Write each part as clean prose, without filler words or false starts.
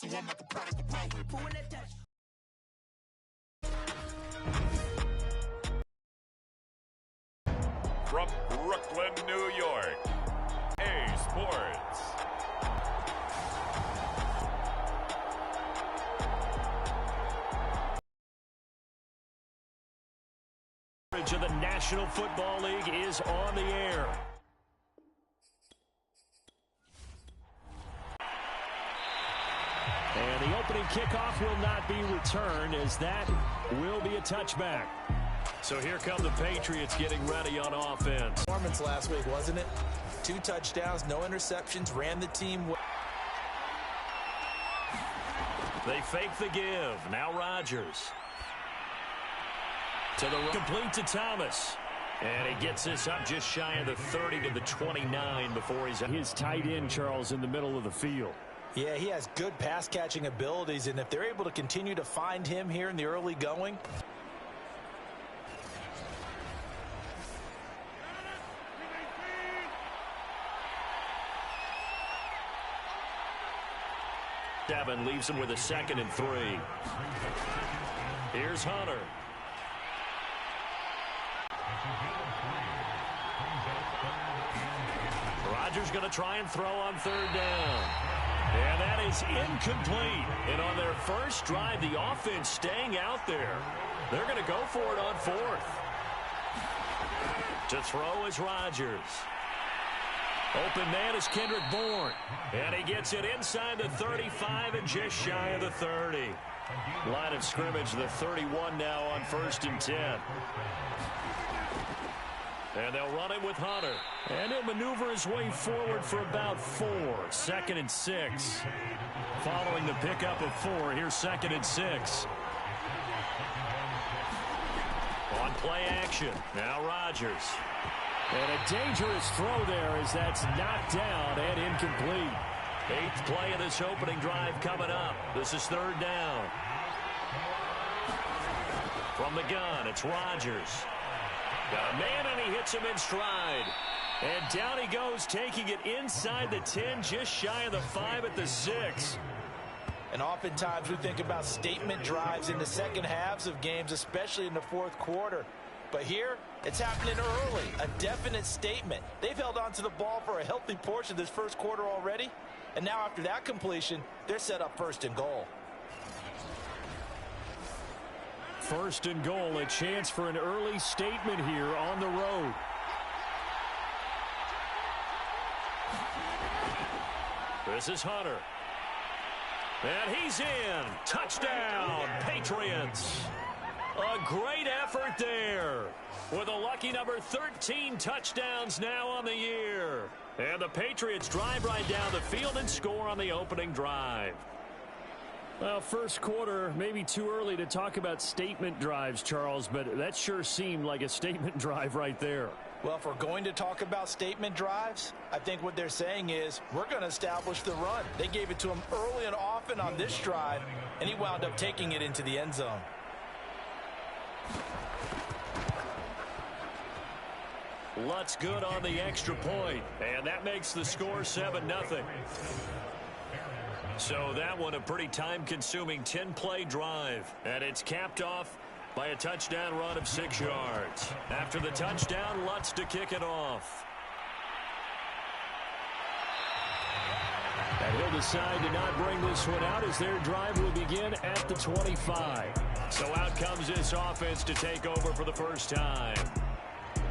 From Brooklyn, New York, A Sports. Of the National Football League is on the air. And the opening kickoff will not be returned, as that will be a touchback. So here come the Patriots getting ready on offense. Performance last week, wasn't it? 2 touchdowns, no interceptions, ran the team well. They fake the give. Now Rodgers. To the complete to Thomas. And he gets this up just shy of the 30 to the 29 before he's his tight end, Charles, in the middle of the field. Yeah, he has good pass-catching abilities, and if they're able to continue to find him here in the early going. Devin leaves him with a 2nd and 3. Here's Hunter. Rodgers going to try and throw on 3rd down. And that is incomplete. And on their first drive, the offense staying out there. They're going to go for it on 4th. To throw is Rodgers. Open man is Kendrick Bourne. And he gets it inside the 35 and just shy of the 30. Line of scrimmage, the 31 now on 1st and 10. And they'll run it with Hunter. And he'll maneuver his way forward for about 4. 2nd and 6. Following the pickup of 4, here's 2nd and 6. On play action. Now Rodgers. And a dangerous throw there as that's knocked down and incomplete. 8th play of this opening drive coming up. This is 3rd down. From the gun, it's Rodgers. Got a man, and he hits him in stride. And down he goes, taking it inside the 10, just shy of the 5 at the 6. And oftentimes we think about statement drives in the second halves of games, especially in the 4th quarter. But here, it's happening early, a definite statement. They've held on to the ball for a healthy portion of this 1st quarter already. And now after that completion, they're set up 1st and goal. 1st and goal, a chance for an early statement here on the road. This is Hunter. And he's in. Touchdown, Patriots. A great effort there. With a lucky number 13 touchdowns now on the year. And the Patriots drive right down the field and score on the opening drive. Well, 1st quarter, maybe too early to talk about statement drives, Charles, but that sure seemed like a statement drive right there. Well, if we're going to talk about statement drives, I think what they're saying is we're going to establish the run. They gave it to him early and often on this drive, and he wound up taking it into the end zone. Lutz good on the extra point, and that makes the score 7-0. So that one a pretty time-consuming 10-play drive, and it's capped off by a touchdown run of 6 yards. After the touchdown, Lutz to kick it off. And he'll decide to not bring this one out as their drive will begin at the 25. So out comes this offense to take over for the first time.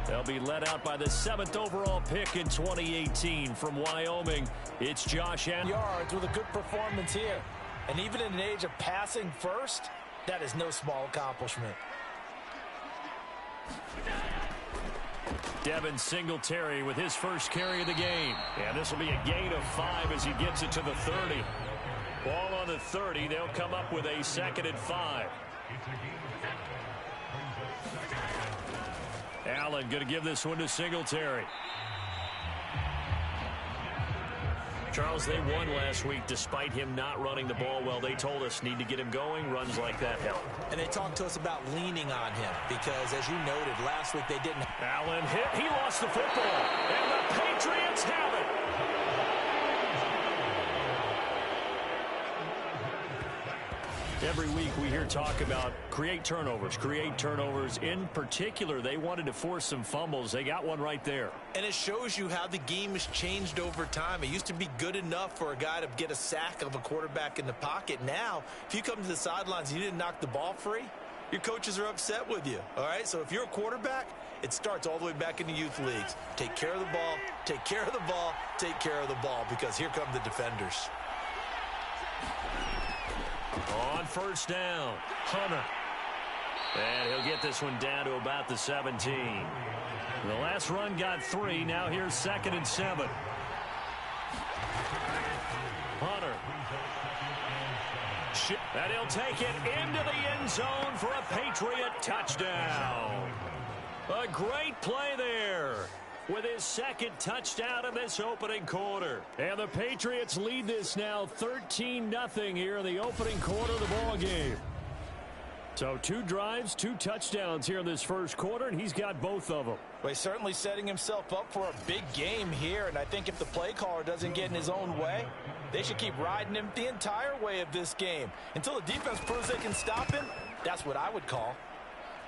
They'll be led out by the 7th overall pick in 2018 from Wyoming. It's Josh Allen. Yards with a good performance here. And even in an age of passing first, that is no small accomplishment. Devin Singletary with his first carry of the game. And this will be a gain of 5 as he gets it to the 30. Ball on the 30. They'll come up with a 2nd and 5. Allen going to give this one to Singletary. Charles, they won last week despite him not running the ball well. They told us need to get him going. Runs like that help. And they talked to us about leaning on him because, as you noted, last week they didn't. Allen hit. He lost the football. And the Patriots have it. Every week we hear talk about create turnovers. In particular, they wanted to force some fumbles. They got one right there. And it shows you how the game has changed over time. It used to be good enough for a guy to get a sack of a quarterback in the pocket. Now, if you come to the sidelines and you didn't knock the ball free, your coaches are upset with you. All right, so if you're a quarterback, it starts all the way back in the youth leagues. Take care of the ball, take care of the ball, take care of the ball, because here come the defenders. On first down, Hunter. And he'll get this one down to about the 17. The last run got 3. Now here's 2nd and 7. Hunter. And he'll take it into the end zone for a Patriot touchdown. A great play there with his 2nd touchdown of this opening quarter. And the Patriots lead this now 13-0 here in the opening quarter of the ball game. So 2 drives, 2 touchdowns here in this first quarter, and he's got both of them. Well, he's certainly setting himself up for a big game here, and I think if the play caller doesn't get in his own way, they should keep riding him the entire way of this game. Until the defense proves they can stop him, that's what I would call.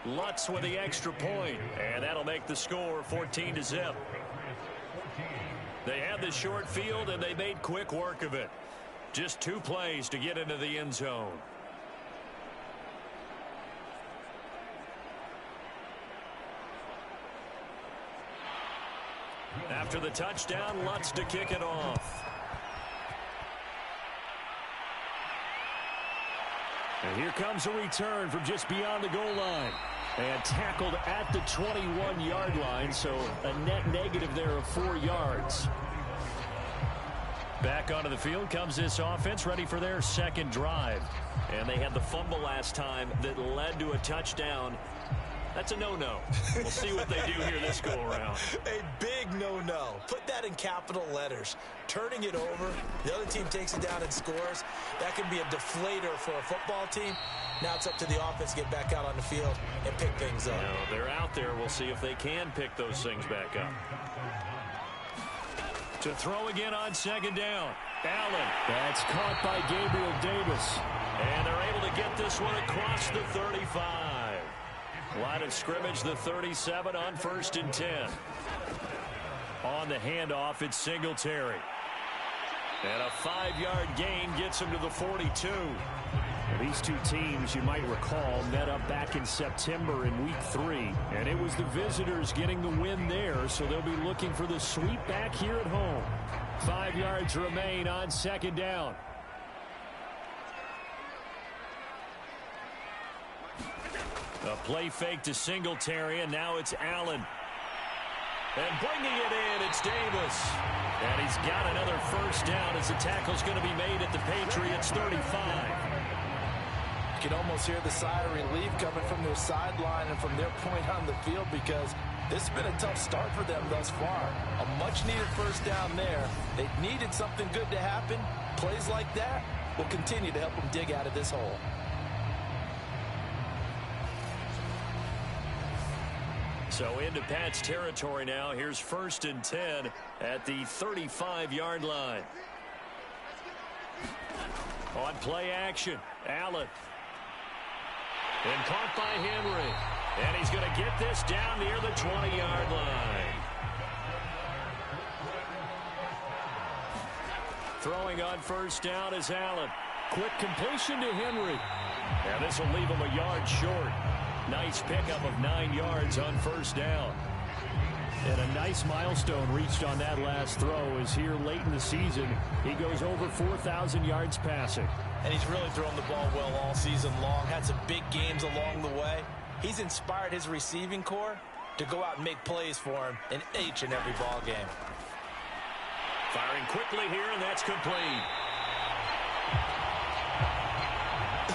Lutz with the extra point, and that'll make the score 14-0. They had the short field, and they made quick work of it. Just 2 plays to get into the end zone. After the touchdown, Lutz to kick it off. And here comes a return from just beyond the goal line. And tackled at the 21-yard line, so a net negative there of 4 yards. Back onto the field comes this offense, ready for their 2nd drive. And they had the fumble last time that led to a touchdown. That's a no-no. We'll see what they do here this go-around. A big no-no. Put that in capital letters. Turning it over, the other team takes it down and scores. That can be a deflator for a football team. Now it's up to the offense to get back out on the field and pick things up. Now, they're out there. We'll see if they can pick those things back up. To throw again on 2nd down. Allen. That's caught by Gabriel Davis. And they're able to get this one across the 35. Line of scrimmage, the 37 on 1st and 10. On the handoff, it's Singletary. And a 5-yard gain gets him to the 42. These 2 teams, you might recall, met up back in September in Week 3. And it was the visitors getting the win there, so they'll be looking for the sweep back here at home. 5 yards remain on 2nd down. A play fake to Singletary, and now it's Allen. And bringing it in, it's Davis. And he's got another first down as the tackle's going to be made at the Patriots 35. You can almost hear the sigh of relief coming from their sideline and from their point on the field, because this has been a tough start for them thus far. A much-needed first down there. They needed something good to happen. Plays like that will continue to help them dig out of this hole. So into Pat's territory now. Here's 1st and 10 at the 35-yard line. On play action, Allen. And caught by Henry. And he's going to get this down near the 20-yard line. Throwing on first down is Allen. Quick completion to Henry. And this will leave him a yard short. Nice pickup of 9 yards on first down. And a nice milestone reached on that last throw is here late in the season. He goes over 4,000 yards passing. And he's really thrown the ball well all season long. Had some big games along the way. He's inspired his receiving corps to go out and make plays for him in each and every ball game. Firing quickly here, and that's complete.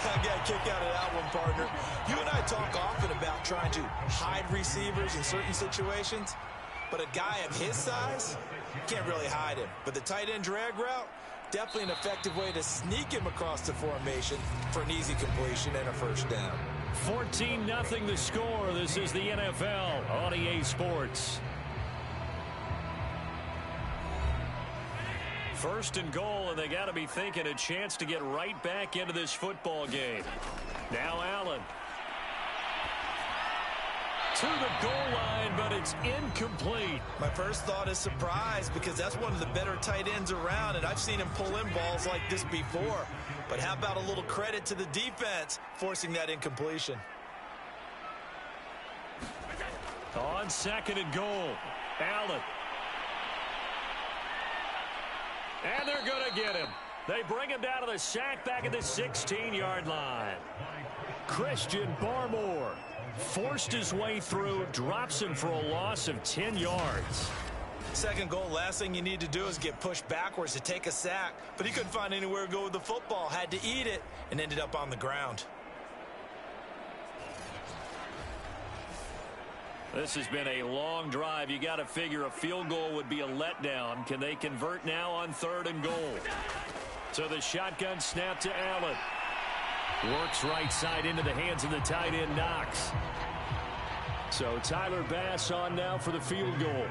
I got a kick out of that one, partner. You and I talk often about trying to hide receivers in certain situations, but a guy of his size can't really hide him. But the tight end drag route, definitely an effective way to sneak him across the formation for an easy completion and a first down. 14-0 the score. This is the NFL on EA Sports. First and goal, and they got to be thinking a chance to get right back into this football game. Now Allen. To the goal line, but it's incomplete. My first thought is surprise because that's one of the better tight ends around, and I've seen him pull in balls like this before. But how about a little credit to the defense forcing that incompletion? On second and goal, Allen. And they're going to get him. They bring him down to the sack back at the 16-yard line. Christian Barmore forced his way through, drops him for a loss of 10 yards. Second goal, last thing you need to do is get pushed backwards to take a sack. But he couldn't find anywhere to go with the football, had to eat it, and ended up on the ground. This has been a long drive. You got to figure a field goal would be a letdown. Can they convert now on third and goal? So the shotgun snap to Allen. Works right side into the hands of the tight end, Knox. So Tyler Bass on now for the field goal.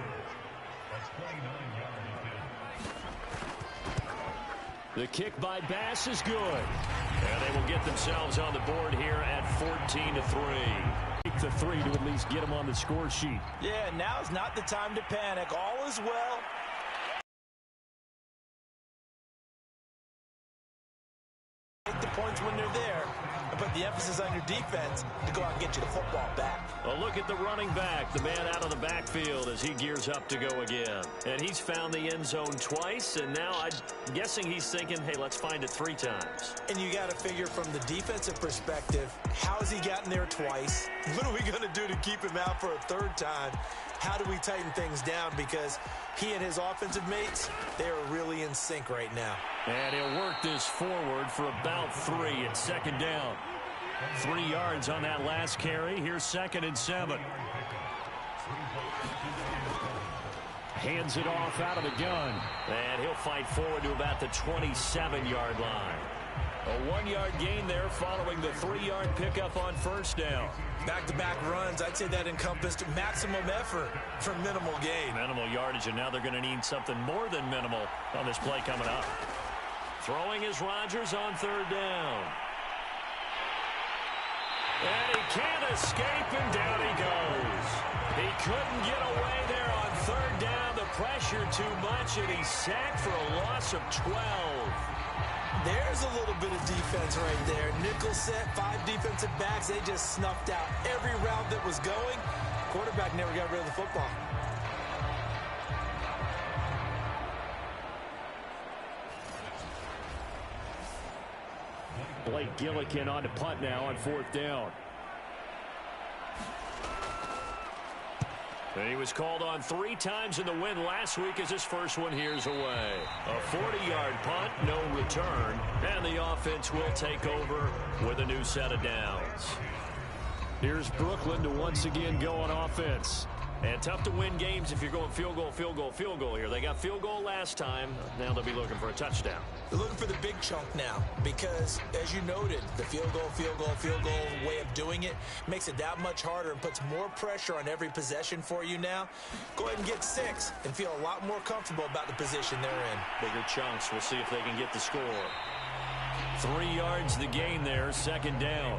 The kick by Bass is good. And they will get themselves on the board here at 14-3. The 3 to at least get them on the score sheet. Yeah, now is not the time to panic. All is well. Take the points when they're there and put the emphasis on your defense to go out and get you the football back. A look at the running back, the man out of the backfield as he gears up to go again. And he's found the end zone twice, and now I'm guessing he's thinking, hey, let's find it 3 times. And you got to figure from the defensive perspective, how has he gotten there twice? What are we going to do to keep him out for a 3rd time? How do we tighten things down? Because he and his offensive mates, they are really in sync right now. And he'll work this forward for about 3 at second down. 3 yards on that last carry. Here's 2nd and 7. Hands it off out of the gun. And he'll fight forward to about the 27-yard line. A 1-yard gain there following the 3-yard pickup on first down. Back-to-back runs, I'd say that encompassed maximum effort for minimal gain. Minimal yardage, and now they're going to need something more than minimal on this play coming up. Throwing is Rodgers on 3rd down. And he can't escape, and down he goes. He couldn't get away there on 3rd down. The pressure too much, and he's sacked for a loss of 12. There's a little bit of defense right there. Nickel set, 5 defensive backs. They just snuffed out every route that was going. Quarterback never got rid of the football. Blake Gillikin on to punt now on 4th down. And he was called on 3 times in the win last week as his first one here's away. A 40-yard punt, no return, and the offense will take over with a new set of downs. Here's Brooklyn to once again go on offense. And tough to win games if you're going field goal, field goal, field goal here. They got field goal last time. Now they'll be looking for a touchdown. They're looking for the big chunk now because, as you noted, the field goal way of doing it makes it that much harder and puts more pressure on every possession for you now. Go ahead and get 6 and feel a lot more comfortable about the position they're in. Bigger chunks. We'll see if they can get the score. 3 yards the gain there, 2nd down.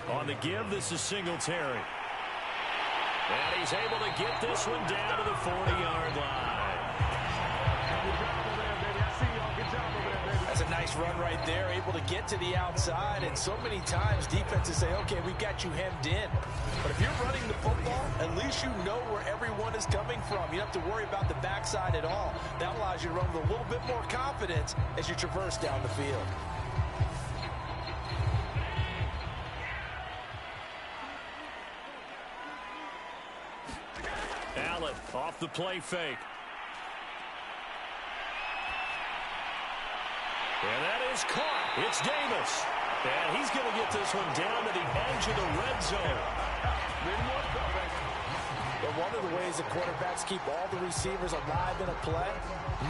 On the give, this is Singletary. And he's able to get this one down to the 40-yard line. That's a nice run right there, able to get to the outside. And so many times defenses say, okay, we've got you hemmed in. But if you're running the football, at least you know where everyone is coming from. You don't have to worry about the backside at all. That allows you to run with a little bit more confidence as you traverse down the field. Allen off the play fake. And that is caught. It's Davis. And he's going to get this one down to the edge of the red zone. But one of the ways that quarterbacks keep all the receivers alive in a play,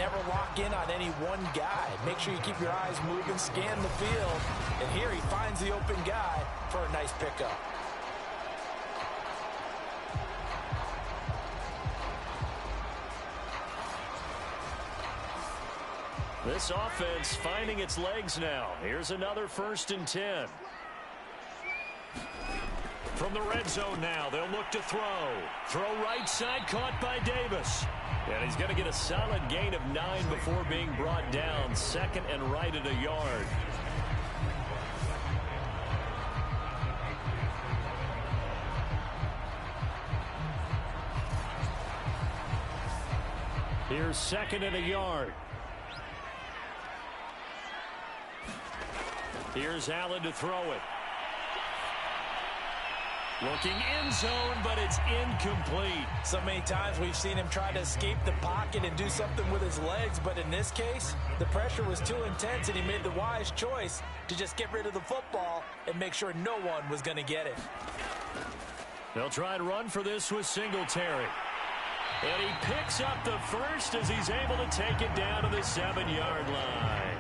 never lock in on any one guy. Make sure you keep your eyes moving, scan the field. And here he finds the open guy for a nice pickup. This offense finding its legs now. Here's another 1st and 10. From the red zone now, they'll look to throw. Throw right side, caught by Davis. And he's going to get a solid gain of 9 before being brought down. 2nd and right at a yard. Here's 2nd and a yard. Here's Allen to throw it. Looking end zone, but it's incomplete. So many times we've seen him try to escape the pocket and do something with his legs, but in this case, the pressure was too intense and he made the wise choice to just get rid of the football and make sure no one was going to get it. They'll try and run for this with Singletary. And he picks up the first as he's able to take it down to the 7-yard line.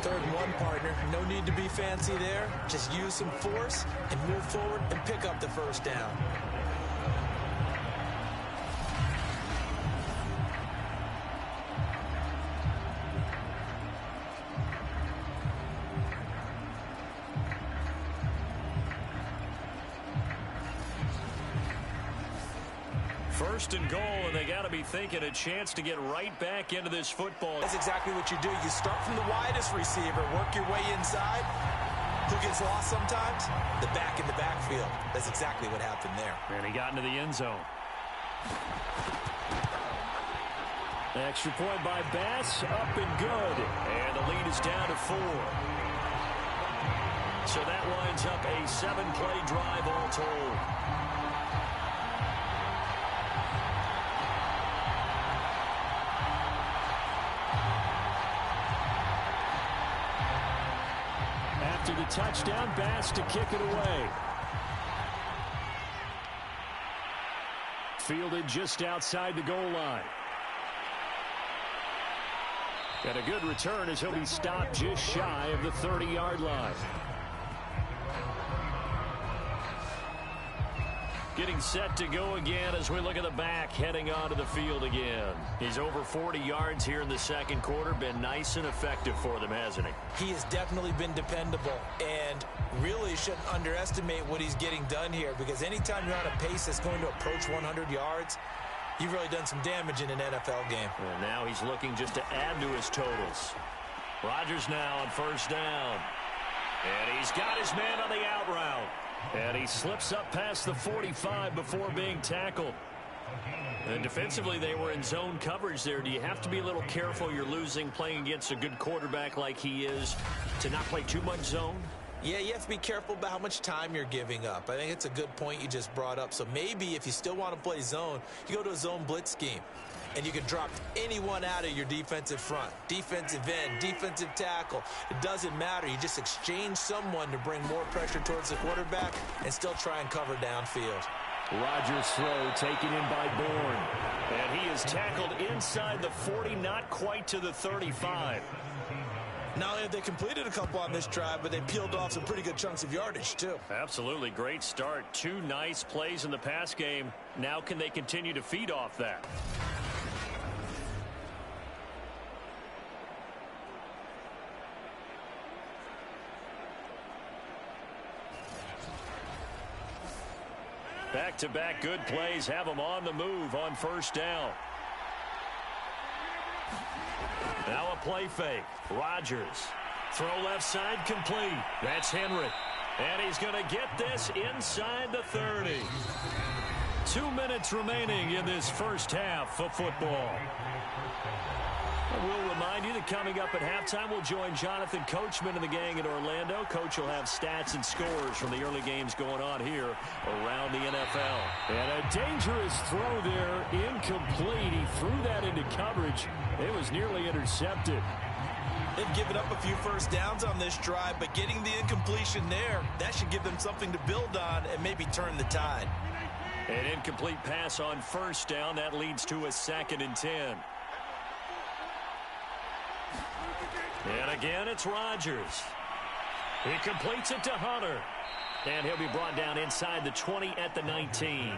3rd and 1, partner. No need to be fancy there. Just use some force and move forward and pick up the 1st down. First and goal, and they got to be thinking a chance to get right back into this football. That's exactly what you do. You start from the widest receiver, work your way inside. Who gets lost sometimes? The back in the backfield. That's exactly what happened there. And he got into the end zone. Extra point by Bass, up and good. And the lead is down to 4. So that winds up a 7-play drive all told. After the touchdown, Bass to kick it away. Fielded just outside the goal line. Got a good return as he'll be stopped just shy of the 30-yard line. Getting set to go again as we look at the back heading onto the field again. He's over 40 yards here in the 2nd quarter. Been nice and effective for them, hasn't he? He has definitely been dependable and really shouldn't underestimate what he's getting done here, because anytime you're on a pace that's going to approach 100 yards, you've really done some damage in an NFL game. And now he's looking just to add to his totals. Rodgers now on 1st down. And he's got his man on the out route. And he slips up past the 45 before being tackled. And defensively, they were in zone coverage there. Do you have to be a little careful you're losing playing against a good quarterback like he is to not play too much zone? Yeah, you have to be careful about how much time you're giving up. I think it's a good point you just brought up. So maybe if you still want to play zone, you go to a zone blitz scheme. And you can drop anyone out of your defensive front. Defensive end, defensive tackle. It doesn't matter. You just exchange someone to bring more pressure towards the quarterback and still try and cover downfield. Rodgers' throw taken in by Bourne. And he is tackled inside the 40, not quite to the 35. Not only have they completed a couple on this drive, but they peeled off some pretty good chunks of yardage, too. Absolutely. Great start. 2 nice plays in the pass game. Now can they continue to feed off that? Back-to-back good plays have them on the move on 1st down. Now a play fake. Rodgers. Throw left side complete. That's Henry. And he's going to get this inside the 30. 2 minutes remaining in this first half of football. We'll remind you that coming up at halftime, we'll join Jonathan Coachman and the gang in Orlando. Coach will have stats and scores from the early games going on here around the NFL. And a dangerous throw there, incomplete. He threw that into coverage. It was nearly intercepted. They've given up a few first downs on this drive, but getting the incompletion there, that should give them something to build on and maybe turn the tide. An incomplete pass on 1st down. That leads to a 2nd and 10. And again, it's Rodgers. He completes it to Hunter. And he'll be brought down inside the 20 at the 19.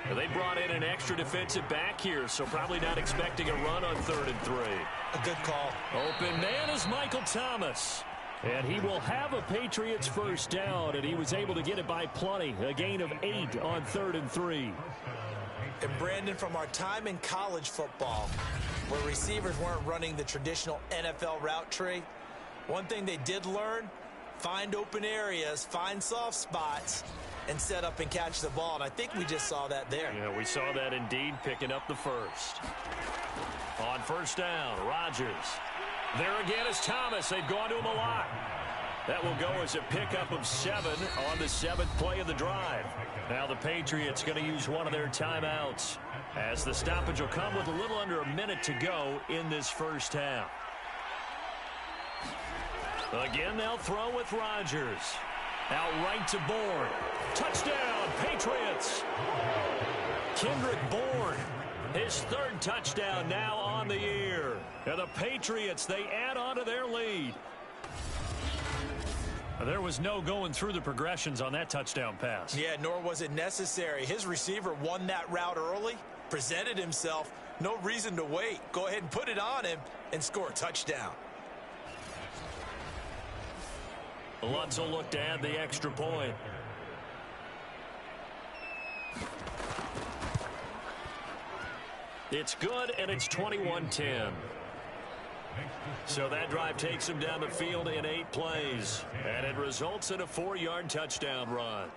They brought in an extra defensive back here, so probably not expecting a run on 3rd and 3. A good call. Open man is Michael Thomas. And he will have a Patriots first down, and he was able to get it by plenty. A gain of 8 on 3rd and 3. And Brandon, from our time in college football, where receivers weren't running the traditional NFL route tree, one thing they did learn, find open areas, find soft spots, and set up and catch the ball. And I think we just saw that there. Yeah, we saw that indeed, picking up the first. On first down, Rodgers. There again is Thomas. They've gone to him a lot. That will go as a pickup of 7 on the 7th play of the drive. Now the Patriots going to use one of their timeouts, as the stoppage will come with a little under a minute to go in this first half. Again, they'll throw with Rodgers. Out right to Bourne. Touchdown, Patriots. Kendrick Bourne, his 3rd touchdown now on the year. And the Patriots, they add on to their lead. There was no going through the progressions on that touchdown pass. Yeah, nor was it necessary. His receiver won that route early, presented himself. No reason to wait. Go ahead and put it on him and score a touchdown. Lutz will look to add the extra point. It's good, and it's 21-10. So that drive takes him down the field in 8 plays, and it results in a 4-yard touchdown run.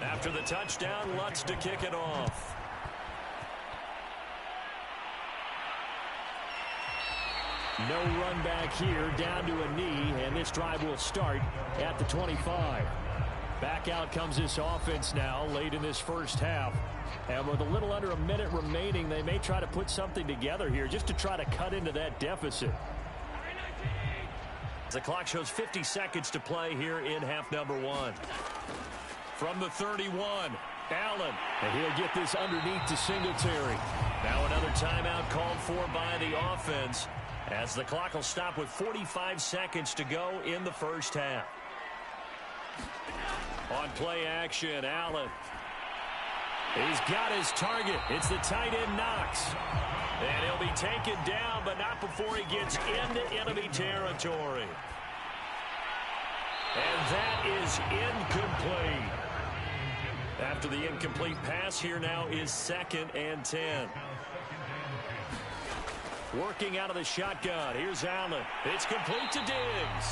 After the touchdown, Lutz to kick it off. No run back here, down to a knee, and this drive will start at the 25. Back out comes this offense now late in this first half. And with a little under a minute remaining, they may try to put something together here just to try to cut into that deficit. The clock shows 50 seconds to play here in half number 1. From the 31, Allen. And he'll get this underneath to Singletary. Now another timeout called for by the offense, as the clock will stop with 45 seconds to go in the first half. On play action, Allen. He's got his target. It's the tight end, Knox. And he'll be taken down, but not before he gets into enemy territory. And that is incomplete. After the incomplete pass, here now is 2nd and 10. Working out of the shotgun. Here's Allen. It's complete to Diggs.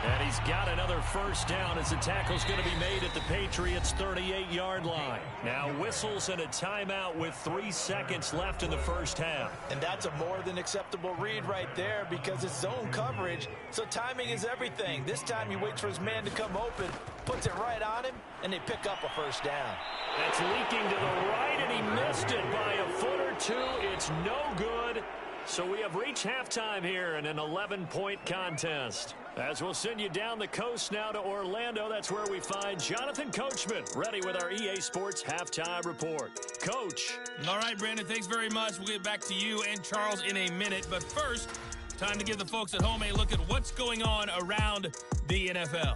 And he's got another first down as the tackle's going to be made at the Patriots' 38-yard line. Now whistles and a timeout with 3 seconds left in the first half. And that's a more than acceptable read right there, because it's zone coverage, so timing is everything. This time he waits for his man to come open, puts it right on him, and they pick up a first down. That's leaking to the right, and he missed it by a foot or 2. It's no good. So we have reached halftime here in an 11-point contest. As we'll send you down the coast now to Orlando, that's where we find Jonathan Coachman, ready with our EA Sports Halftime Report. Coach. All right, Brandon, thanks very much. We'll get back to you and Charles in a minute. But first, time to give the folks at home a look at what's going on around the NFL.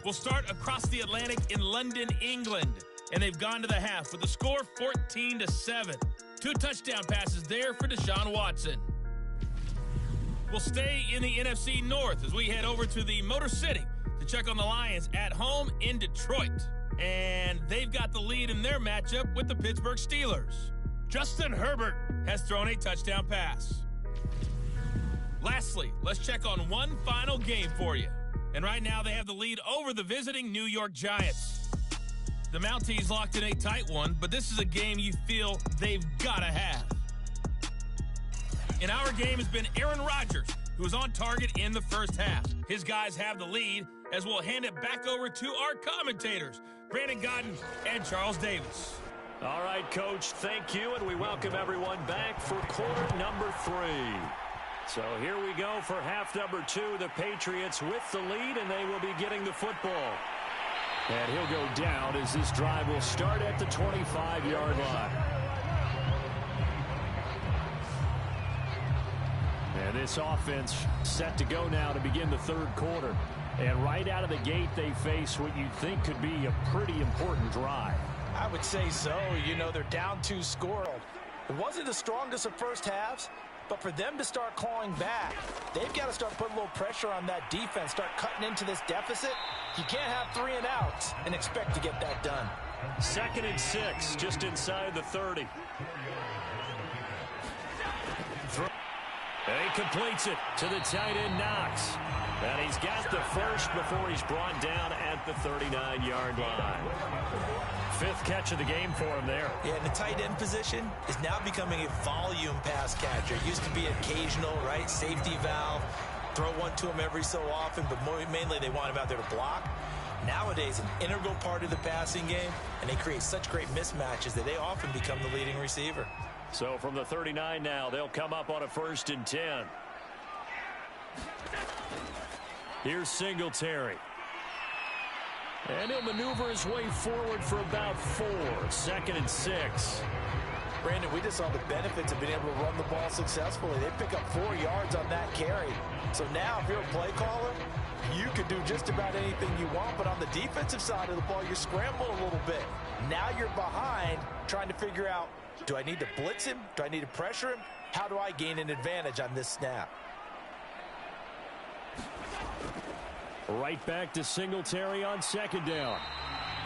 We'll start across the Atlantic in London, England. And they've gone to the half with the score 14-7. 2 touchdown passes there for Deshaun Watson. We'll stay in the NFC North as we head over to the Motor City to check on the Lions at home in Detroit. And they've got the lead in their matchup with the Pittsburgh Steelers. Justin Herbert has thrown a touchdown pass. Lastly, let's check on one final game for you. And right now they have the lead over the visiting New York Giants. The Mounties locked in a tight one, but this is a game you feel they've got to have. In our game has been Aaron Rodgers, who was on target in the first half. His guys have the lead, as we'll hand it back over to our commentators, Brandon Godden and Charles Davis. All right, Coach, thank you, and we welcome everyone back for quarter number 3. So here we go for half number 2. The Patriots with the lead, and they will be getting the football. And he'll go down as this drive will start at the 25-yard line. And this offense set to go now to begin the third quarter. And right out of the gate, they face what you'd think could be a pretty important drive. I would say so. You know, they're down 2 score. It wasn't the strongest of first halves, but for them to start clawing back, they've got to start putting a little pressure on that defense, start cutting into this deficit. You can't have 3 and outs and expect to get that done. 2nd and 6, just inside the 30. And he completes it to the tight end, Knox. And he's got the first before he's brought down at the 39-yard line. 5th catch of the game for him there. Yeah, and the tight end position is now becoming a volume pass catcher. It used to be occasional, right? Safety valve. Throw one to him every so often, but mainly they want him out there to block. Nowadays, an integral part of the passing game, and they create such great mismatches that they often become the leading receiver. So from the 39 now, they'll come up on a 1st and 10. Here's Singletary. And he'll maneuver his way forward for about 4. 2nd and 6. Brandon, we just saw the benefits of being able to run the ball successfully. They pick up 4 yards on that carry. So now if you're a play caller, you can do just about anything you want. But on the defensive side of the ball, you're scrambling a little bit. Now you're behind trying to figure out, do I need to blitz him? Do I need to pressure him? How do I gain an advantage on this snap? Right back to Singletary on 2nd down.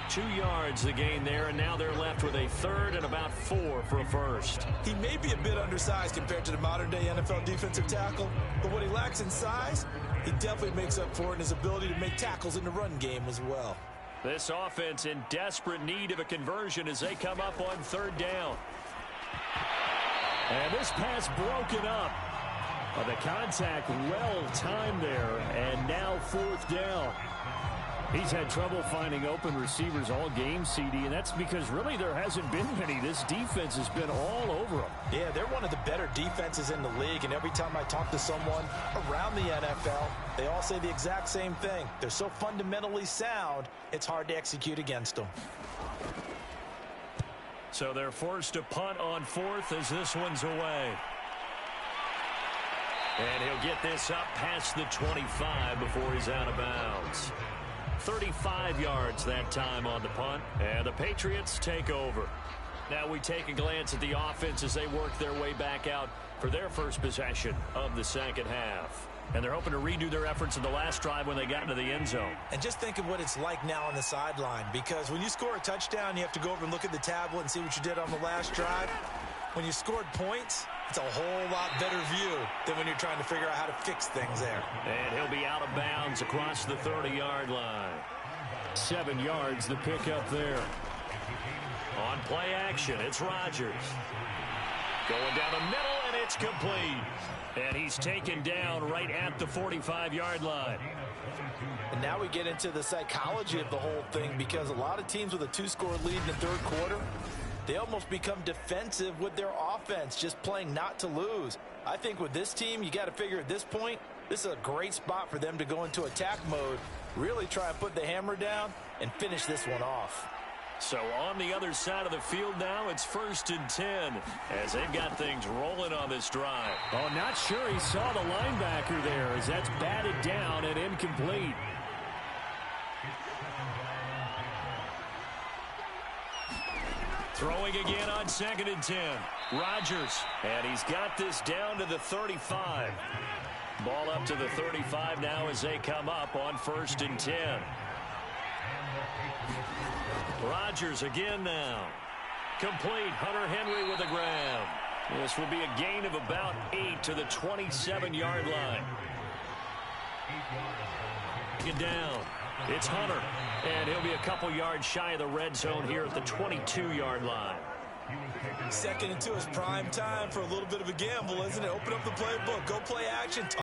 2 yards the gain there, and now they're left with a 3rd and about 4 for a 1st. He may be a bit undersized compared to the modern-day NFL defensive tackle, but what he lacks in size, he definitely makes up for it in his ability to make tackles in the run game as well. This offense in desperate need of a conversion as they come up on 3rd down. And this pass broken up. The contact well timed there, and now 4th down. He's had trouble finding open receivers all game, CD, and that's because really there hasn't been many. This defense has been all over them. Yeah, they're one of the better defenses in the league, and every time I talk to someone around the NFL, they all say the exact same thing. They're so fundamentally sound, it's hard to execute against them. So they're forced to punt on 4th as this one's away. And he'll get this up past the 25 before he's out of bounds. 35 yards that time on the punt, and the Patriots take over. Now we take a glance at the offense as they work their way back out for their first possession of the 2nd half. And they're hoping to redo their efforts in the last drive when they got into the end zone. And just think of what it's like now on the sideline, because when you score a touchdown, you have to go over and look at the tablet and see what you did on the last drive. When you scored points, it's a whole lot better view than when you're trying to figure out how to fix things there. And he'll be out of bounds across the 30-yard line. 7 yards the pickup there. On play action, it's Rodgers. Going down the middle, and it's complete. And he's taken down right at the 45-yard line. And now we get into the psychology of the whole thing, because a lot of teams with a 2-score lead in the 3rd quarter, they almost become defensive with their offense, just playing not to lose. I think with this team, you got to figure at this point, this is a great spot for them to go into attack mode, really try and put the hammer down and finish this one off. So on the other side of the field now, it's 1st and 10 as they've got things rolling on this drive. Oh, not sure he saw the linebacker there as that's batted down and incomplete. Throwing again on 2nd and 10. Rodgers, and he's got this down to the 35. Ball up to the 35 now as they come up on 1st and 10. Rodgers again now. Complete. Hunter Henry with a grab. This will be a gain of about 8 to the 27-yard line. Get down. It's Hunter. And he'll be a couple yards shy of the red zone here at the 22-yard line. 2nd and 2 is prime time for a little bit of a gamble, isn't it? Open up the playbook. Go play action.